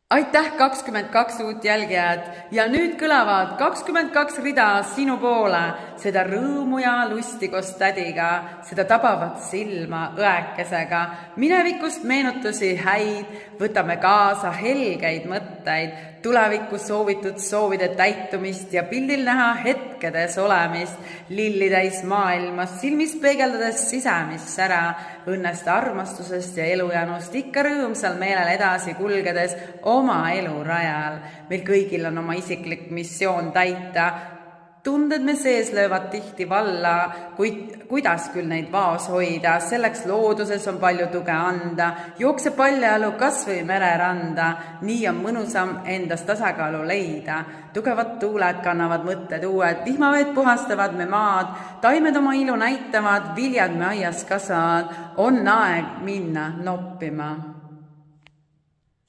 Aitäh 22 uut jälgijad ja nüüd kõlavad 22 rida sinu poole, seda rõõmu ja lusti koos tädiga, seda tabavat silma õekesega, minevikust meenutusi häid, võtame kaasa helgeid mõtteid, tulevikus soovitud soovide täitumist ja pildil näha hetkedes olemist, lillitäis maailmas, silmis peegeldades sisemist sära, õnnest, armastusest ja elujänust ikka rõõmsal meelel edasi kulgedes oma elurajal. Meil kõigil on oma isiklik missioon täita. Tunded me sees löövad tihti valla, kuid kuidas küll neid vaos hoida, selleks looduses on palju tuge anda, jookse paljajalu kas või mereranda, nii on mõnusam endas tasakaalu leida. Tugevad tuuled kannavad mõtted uued, vihmaveed puhastavad me maad, taimed oma ilu näitavad, viljad me aias kasvavad, on aeg minna noppima.